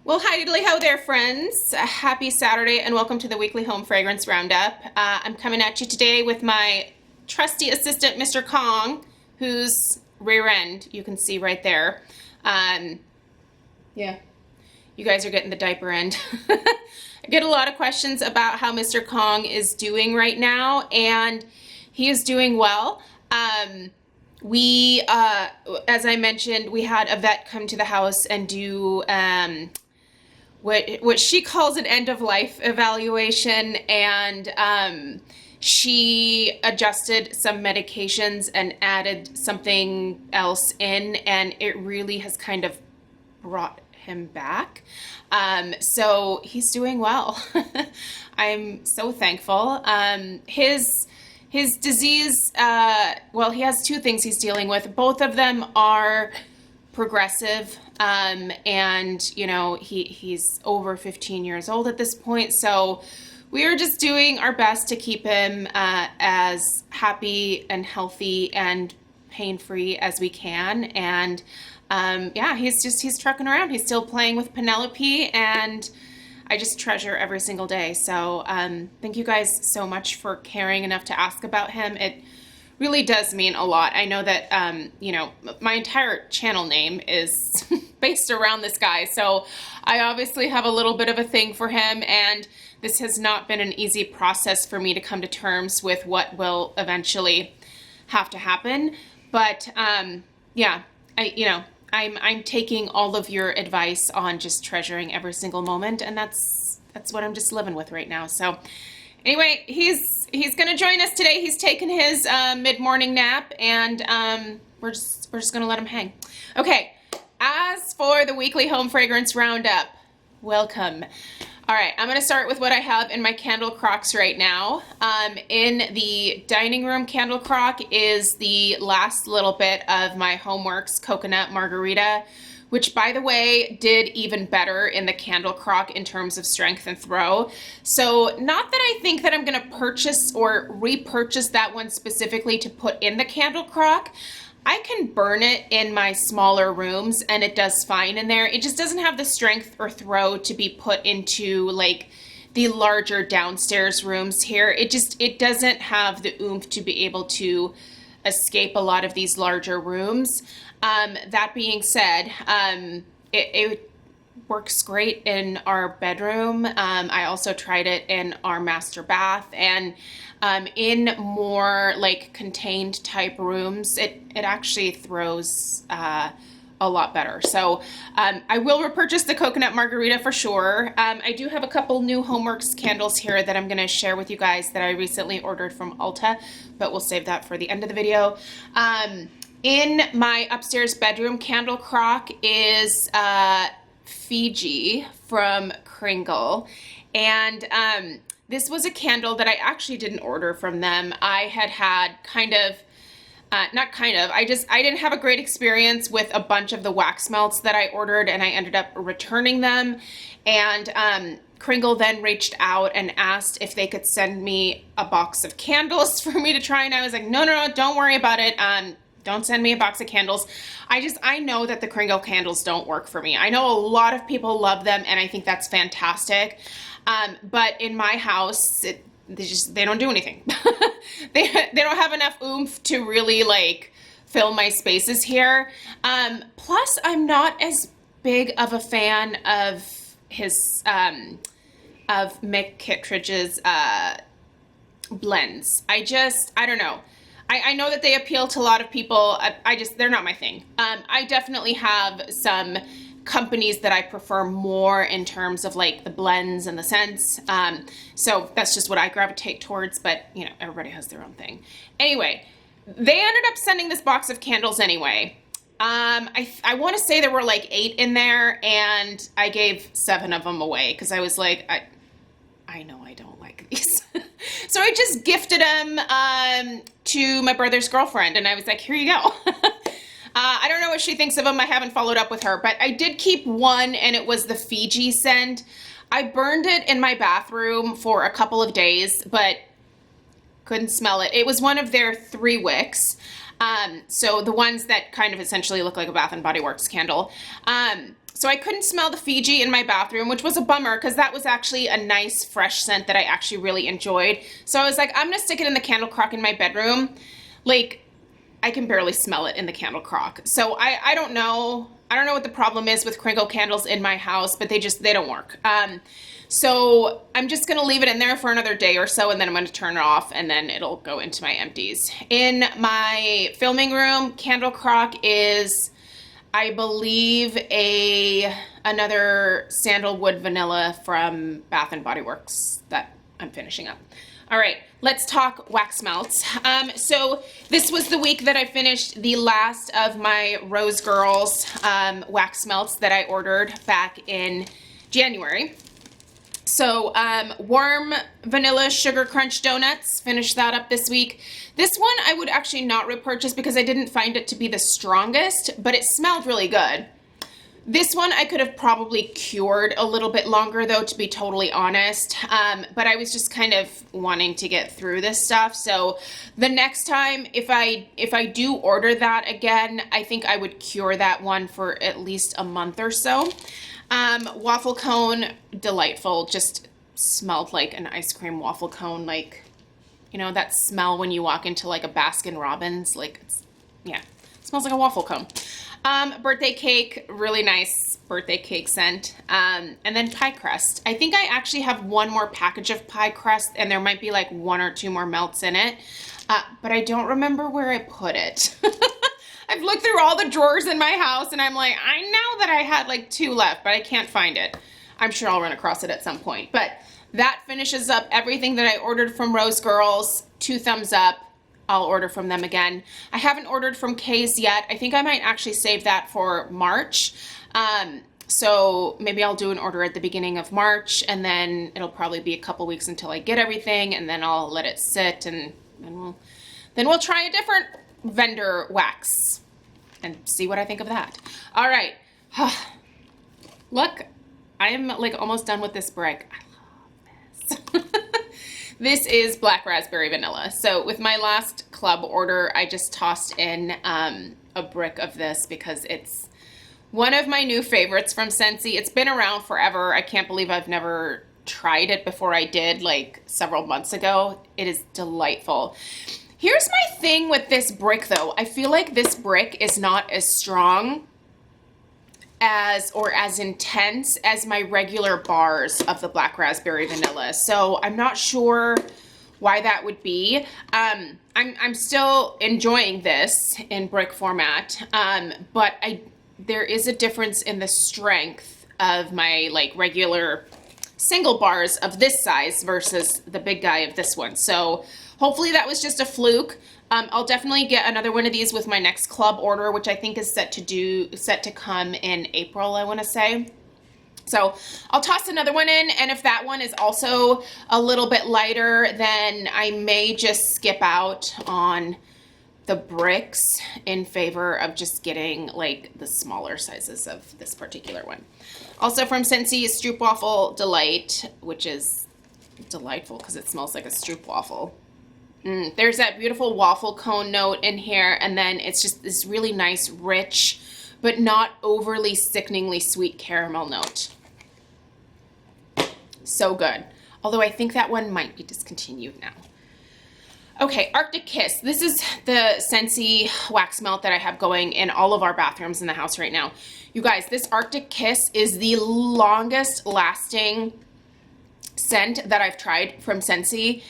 Well, hi diddly ho there, friends. Happy Saturday and welcome to the weekly home fragrance roundup. I'm coming at you today with my trusty assistant, Mr. Kong, whose rear end you can see right there. Yeah, you guys are getting the diaper end. I get a lot of questions about how Mr. Kong is doing right now, and he is doing well. As I mentioned, we had a vet come to the house and do what she calls an end of life evaluation, and she adjusted some medications and added something else in, and it really has kind of brought him back. So he's doing well. I'm so thankful. His disease, well, he has two things he's dealing with. Both of them are progressive, and you know, he's over 15 years old at this point, so we are just doing our best to keep him as happy and healthy and pain-free as we can. And yeah, he's trucking around. He's still playing with Penelope, and I just treasure every single day. So thank you guys so much for caring enough to ask about him. It really does mean a lot. I know that, you know, my entire channel name is based around this guy, so I obviously have a little bit of a thing for him, and this has not been an easy process for me to come to terms with what will eventually have to happen. But yeah, I'm taking all of your advice on just treasuring every single moment, and that's what I'm just living with right now. So anyway, he's going to join us today. He's taken his mid-morning nap, and we're just going to let him hang. Okay, as for the weekly home fragrance roundup, welcome. All right, I'm going to start with what I have in my candle crocks right now. In the dining room candle crock is the last little bit of my Homeworks coconut margarita, which, by the way, did even better in the candle crock in terms of strength and throw. So not that I think that I'm going to purchase or repurchase that one specifically to put in the candle crock. I can burn it in my smaller rooms and it does fine in there. It just doesn't have the strength or throw to be put into like the larger downstairs rooms here. It doesn't have the oomph to be able to escape a lot of these larger rooms. That being said, it works great in our bedroom. I also tried it in our master bath, and in more like contained type rooms, it actually throws a lot better. So I will repurchase the coconut margarita for sure. I do have a couple new Homeworks candles here that I'm going to share with you guys that I recently ordered from Ulta, but we'll save that for the end of the video. In my upstairs bedroom candle crock is Fiji from Kringle, and this was a candle that I actually didn't order from them. I had kind of, I didn't have a great experience with a bunch of the wax melts that I ordered, and I ended up returning them. And Kringle then reached out and asked if they could send me a box of candles for me to try, and I was like, no, don't worry about it. Don't send me a box of candles. I know that the Kringle candles don't work for me. I know a lot of people love them, and I think that's fantastic. But in my house, they don't do anything. They don't have enough oomph to really like fill my spaces here. Plus, I'm not as big of a fan of his of Mick Kittredge's blends. I don't know. I know that they appeal to a lot of people. They're not my thing. I definitely have some companies that I prefer more in terms of like the blends and the scents. So that's just what I gravitate towards, but you know, everybody has their own thing. Anyway, they ended up sending this box of candles anyway. I want to say there were like 8 in there, and I gave 7 of them away because I was like, I know I don't like these. So I just gifted them to my brother's girlfriend, and I was like, here you go. I don't know what she thinks of them. I haven't followed up with her, but I did keep one, and it was the Fiji scent. I burned it in my bathroom for a couple of days, but couldn't smell it. It was one of their 3 wicks. So the ones that kind of essentially look like a Bath and Body Works candle. So I couldn't smell the Fiji in my bathroom, which was a bummer because that was actually a nice fresh scent that I actually really enjoyed. So I was like, I'm gonna stick it in the candle crock in my bedroom. Like, I can barely smell it in the candle crock. So I don't know. I don't know what the problem is with crinkle candles in my house, but they don't work. So I'm just gonna leave it in there for another day or so, and then I'm gonna turn it off, and then it'll go into my empties. In my filming room, candle crock is, I believe, another sandalwood vanilla from Bath and Body Works that I'm finishing up. All right, let's talk wax melts. So this was the week that I finished the last of my Rose Girls wax melts that I ordered back in January. So warm vanilla sugar crunch donuts, finished that up this week. This one I would actually not repurchase because I didn't find it to be the strongest, but it smelled really good. This one I could have probably cured a little bit longer though, to be totally honest, but I was just kind of wanting to get through this stuff. So the next time, if I do order that again, I think I would cure that one for at least a month or so. Waffle cone, delightful, just smelled like an ice cream waffle cone, like, you know, that smell when you walk into like a Baskin Robbins, like, yeah, it smells like a waffle cone. Birthday cake, really nice birthday cake scent. And then pie crust. I think I actually have one more package of pie crust, and there might be like 1 or 2 more melts in it, but I don't remember where I put it. I've looked through all the drawers in my house, and I'm like, I know that I had like 2 left, but I can't find it. I'm sure I'll run across it at some point. But that finishes up everything that I ordered from Rose Girls. 2 thumbs up. I'll order from them again. I haven't ordered from Kay's yet. I think I might actually save that for March. So maybe I'll do an order at the beginning of March, and then it'll probably be a couple weeks until I get everything, and then I'll let it sit, and then we'll try a different vendor wax and see what I think of that. All right. Look, I am like almost done with this brick. I love this. This is black raspberry vanilla. So with my last club order, I just tossed in a brick of this because it's one of my new favorites from Scentsy. It's been around forever. I can't believe I've never tried it before I did like several months ago. It is delightful. Here's my thing with this brick though. I feel like this brick is not as strong or as intense as my regular bars of the black raspberry vanilla. So I'm not sure why that would be. I'm still enjoying this in brick format, but there is a difference in the strength of my like regular single bars of this size versus the big guy of this one. So hopefully that was just a fluke. I'll definitely get another one of these with my next club order, which I think is set to come in April, I want to say. So I'll toss another one in, and if that one is also a little bit lighter, then I may just skip out on the bricks in favor of just getting like the smaller sizes of this particular one. Also from Scentsy is Stroopwafel Delight, which is delightful because it smells like a stroopwafel. There's that beautiful waffle cone note in here, and then it's just this really nice, rich, but not overly sickeningly sweet caramel note. So good. Although I think that one might be discontinued now. Okay, Arctic Kiss. This is the Scentsy wax melt that I have going in all of our bathrooms in the house right now. You guys, this Arctic Kiss is the longest lasting scent that I've tried from Scentsy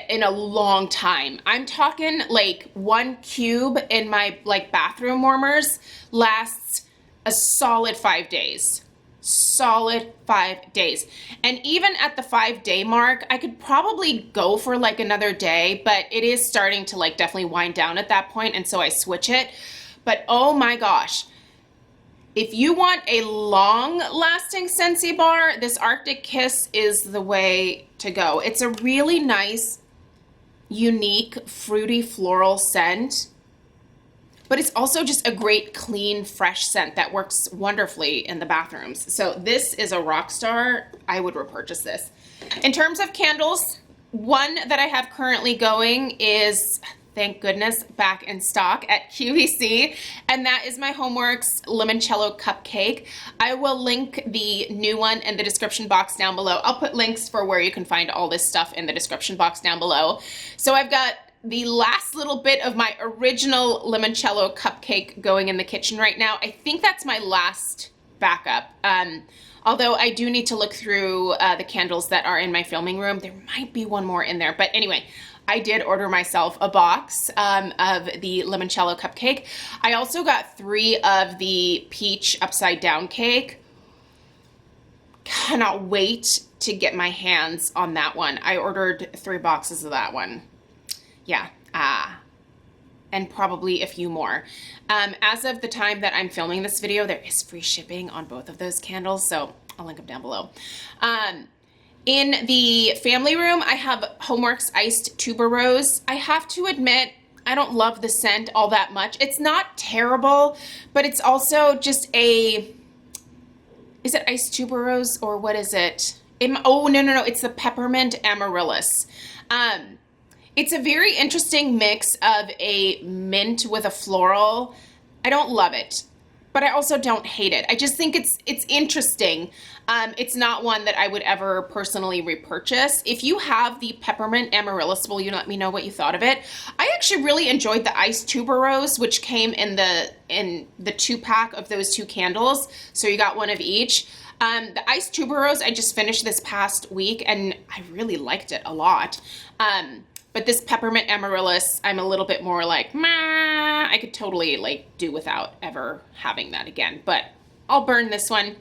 in a long time. I'm talking like 1 cube in my like bathroom warmers lasts a solid 5 days. Solid 5 days. And even at the 5-day mark, I could probably go for like another day, but it is starting to like definitely wind down at that point, and so I switch it. But oh my gosh, if you want a long-lasting Scentsy bar, this Arctic Kiss is the way to go. It's a really nice, unique, fruity floral scent, but it's also just a great, clean, fresh scent that works wonderfully in the bathrooms. So this is a rock star. I would repurchase this. In terms of candles, one that I have currently going is thank goodness, back in stock at QVC, and that is my Homeworks Limoncello Cupcake. I will link the new one in the description box down below. I'll put links for where you can find all this stuff in the description box down below. So I've got the last little bit of my original limoncello cupcake going in the kitchen right now. I think that's my last backup. Although I do need to look through the candles that are in my filming room. There might be one more in there, but anyway, I did order myself a box of the limoncello cupcake. I also got 3 of the peach upside down cake. Cannot wait to get my hands on that one. I ordered 3 boxes of that one. Yeah, and probably a few more. As of the time that I'm filming this video, there is free shipping on both of those candles, so I'll link them down below. In the family room, I have Homeworks Iced Tuberose. I have to admit, I don't love the scent all that much. It's not terrible, but it's also just a, is it Iced Tuberose or what is it? Oh, no, it's the Peppermint Amaryllis. It's a very interesting mix of a mint with a floral. I don't love it, but I also don't hate it. I just think it's interesting. It's not one that I would ever personally repurchase. If you have the Peppermint Amaryllis, will you let me know what you thought of it? I actually really enjoyed the Iced Tuberose, which came in the 2-pack of those 2 candles. So you got one of each. The Iced Tuberose I just finished this past week, and I really liked it a lot. But this Peppermint Amaryllis, I'm a little bit more like, meh, I could totally like do without ever having that again. But I'll burn this one.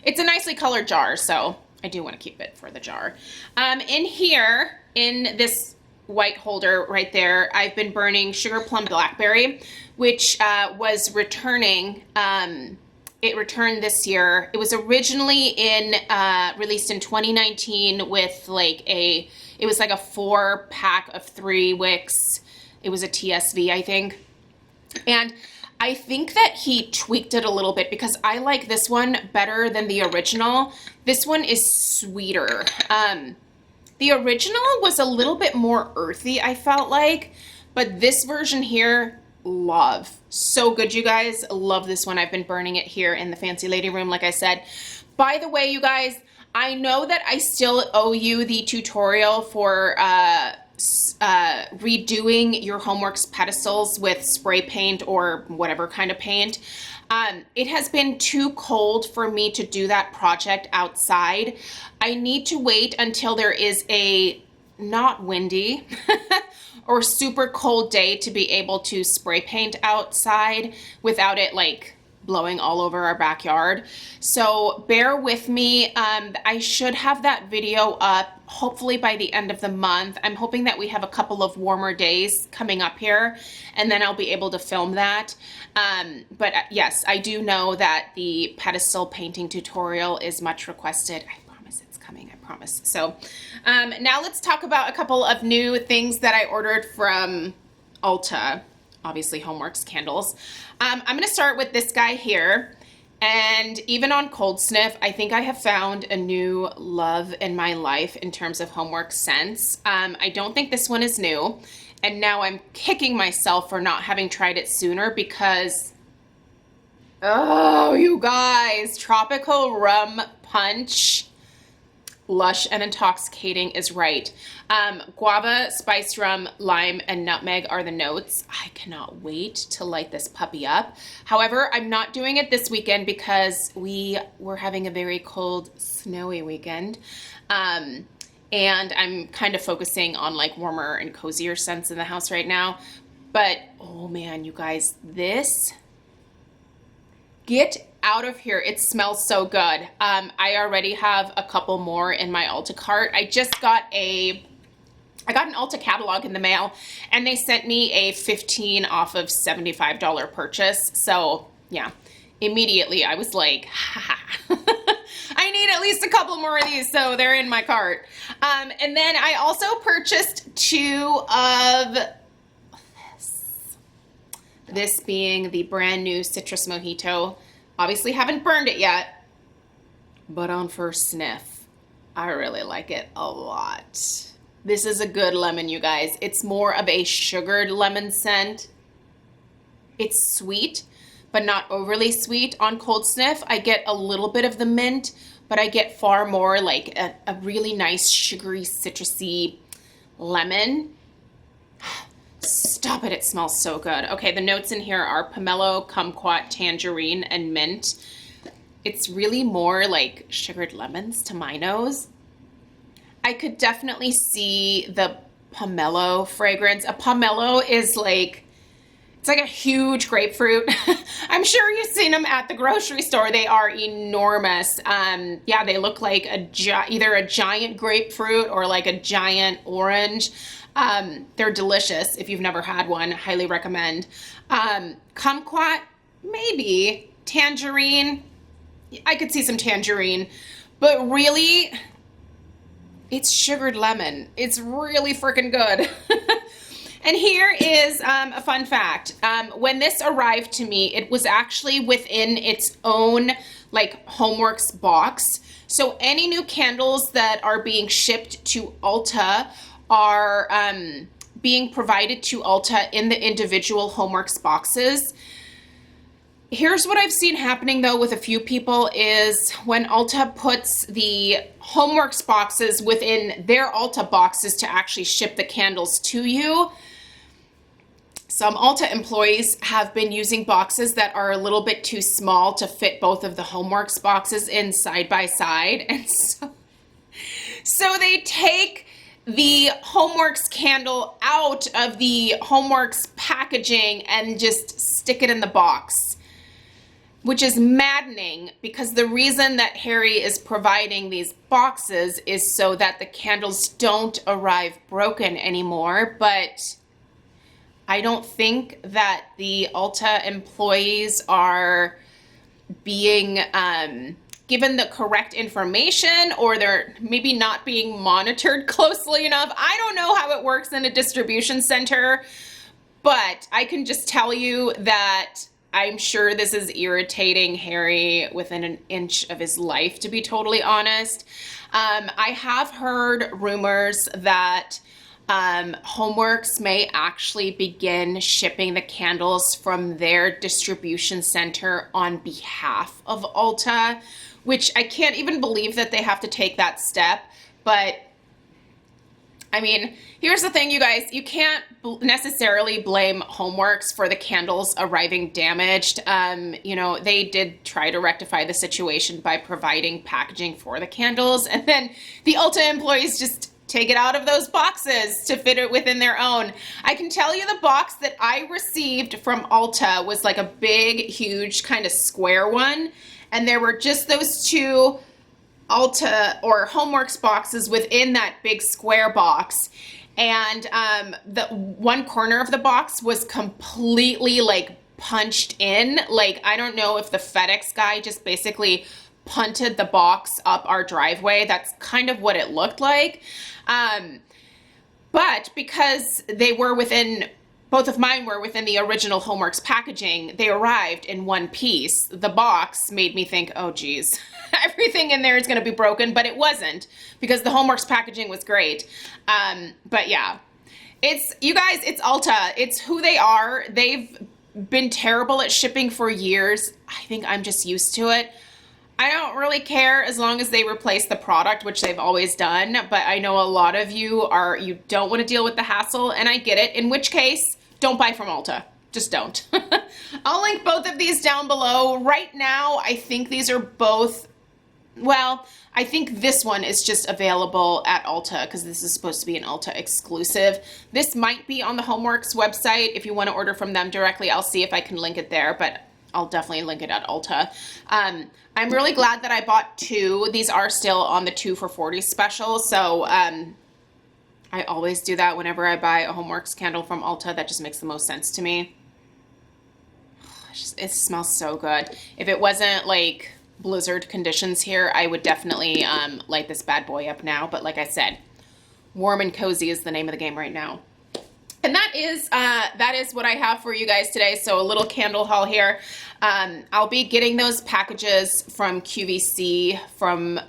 It's a nicely colored jar, so I do want to keep it for the jar. In here, in this white holder right there, I've been burning Sugar Plum Blackberry, which was returning. It returned this year. It was originally released in 2019 with it was like a 4-pack of 3 wicks. It was a TSV, I think. And I think that he tweaked it a little bit because I like this one better than the original. This one is sweeter. The original was a little bit more earthy, I felt like, but this version here, love. So good, you guys. Love this one. I've been burning it here in the fancy lady room, like I said. By the way, you guys, I know that I still owe you the tutorial for redoing your Homeworks pedestals with spray paint or whatever kind of paint. It has been too cold for me to do that project outside. I need to wait until there is a not windy or super cold day to be able to spray paint outside without it like blowing all over our backyard. So bear with me. I should have that video up hopefully by the end of the month. I'm hoping that we have a couple of warmer days coming up here, and then I'll be able to film that. But yes, I do know that the pedestal painting tutorial is much requested. I promise it's coming, I promise. So now let's talk about a couple of new things that I ordered from Ulta. Obviously Homeworks candles. I'm going to start with this guy here. And even on Cold Sniff, I think I have found a new love in my life in terms of Homeworks scents. I don't think this one is new. And now I'm kicking myself for not having tried it sooner because, oh, you guys, Tropical Rum Punch. Lush and intoxicating is right. Guava, spice rum, lime, and nutmeg are the notes. I cannot wait to light this puppy up. However, I'm not doing it this weekend because we were having a very cold, snowy weekend. And I'm kind of focusing on like warmer and cozier scents in the house right now. But, oh man, you guys, this, get out of here. It smells so good. I already have a couple more in my Ulta cart. I just got an Ulta catalog in the mail, and they sent me a 15 off of $75 purchase. So yeah, immediately I was like, ha. I need at least a couple more of these, so they're in my cart. And then I also purchased 2 of this being the brand new Citrus Mojito. Obviously haven't burned it yet, but on first sniff, I really like it a lot. This is a good lemon, you guys. It's more of a sugared lemon scent. It's sweet, but not overly sweet. On cold sniff, I get a little bit of the mint, but I get far more like a really nice sugary, citrusy lemon. Stop it, it smells so good. Okay, the notes in here are pomelo, kumquat, tangerine, and mint. It's really more like sugared lemons to my nose. I could definitely see the pomelo fragrance. A pomelo is like, it's like a huge grapefruit. I'm sure you've seen them at the grocery store. They are enormous. Yeah, they look like either a giant grapefruit or like a giant orange. They're delicious. If you've never had one, highly recommend. Kumquat, maybe. Tangerine, I could see some tangerine. But really, it's sugared lemon. It's really freaking good. And here is a fun fact. When this arrived to me, it was actually within its own like Homeworks box. So any new candles that are being shipped to Ulta are being provided to Ulta in the individual Homeworks boxes. Here's what I've seen happening though with a few people is when Ulta puts the Homeworks boxes within their Ulta boxes to actually ship the candles to you, some Ulta employees have been using boxes that are a little bit too small to fit both of the Homeworks boxes in side by side. And so they take the Homeworks candle out of the Homeworks packaging and just stick it in the box, which is maddening because the reason that Harry is providing these boxes is so that the candles don't arrive broken anymore. But I don't think that the Ulta employees are being given the correct information, or they're maybe not being monitored closely enough. I don't know how it works in a distribution center, but I can just tell you that I'm sure this is irritating Harry within an inch of his life, to be totally honest. I have heard rumors that Homeworks may actually begin shipping the candles from their distribution center on behalf of Ulta, which I can't even believe that they have to take that step. But I mean, here's the thing, you guys, you can't necessarily blame Homeworks for the candles arriving damaged. You know, they did try to rectify the situation by providing packaging for the candles, and then the Ulta employees just take it out of those boxes to fit it within their own. I can tell you the box that I received from Ulta was like a big, huge kind of square one, and there were just those two Ulta or Homeworks boxes within that big square box. And the one corner of the box was completely like punched in. Like, I don't know if the FedEx guy just basically punted the box up our driveway. That's kind of what it looked like. But because they were within, both of mine were within the original Homeworks packaging, they arrived in one piece. The box made me think, oh geez, everything in there is going to be broken, but it wasn't, because the Homeworks packaging was great. But yeah, it's, you guys, it's Ulta. It's who they are. They've been terrible at shipping for years. I think I'm just used to it. I don't really care as long as they replace the product, which they've always done, but I know a lot of you don't want to deal with the hassle, and I get it, in which case, don't buy from Ulta. Just don't. I'll link both of these down below. Right now, I think these are both, well, I think this one is just available at Ulta because this is supposed to be an Ulta exclusive. This might be on the Homeworks website. If you want to order from them directly, I'll see if I can link it there, but I'll definitely link it at Ulta. I'm really glad that I bought two. These are still on the 2 for $40 special, so I always do that whenever I buy a Homeworks candle from Ulta. That just makes the most sense to me. It smells so good. If it wasn't like blizzard conditions here, I would definitely light this bad boy up now. But like I said, warm and cozy is the name of the game right now. And that is what I have for you guys today. So a little candle haul here. I'll be getting those packages from QVC from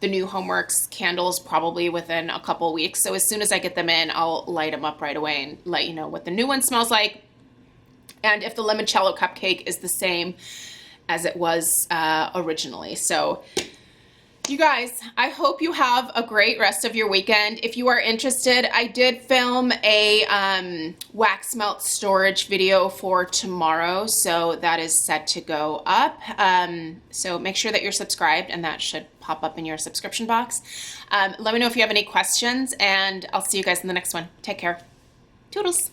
the new Homeworks candles probably within a couple weeks. So as soon as I get them in, I'll light them up right away and let you know what the new one smells like. And if the limoncello cupcake is the same as it was originally. So you guys, I hope you have a great rest of your weekend. If you are interested, I did film a wax melt storage video for tomorrow, so that is set to go up. So make sure that you're subscribed, and that should pop up in your subscription box. Let me know if you have any questions, and I'll see you guys in the next one. Take care. Toodles.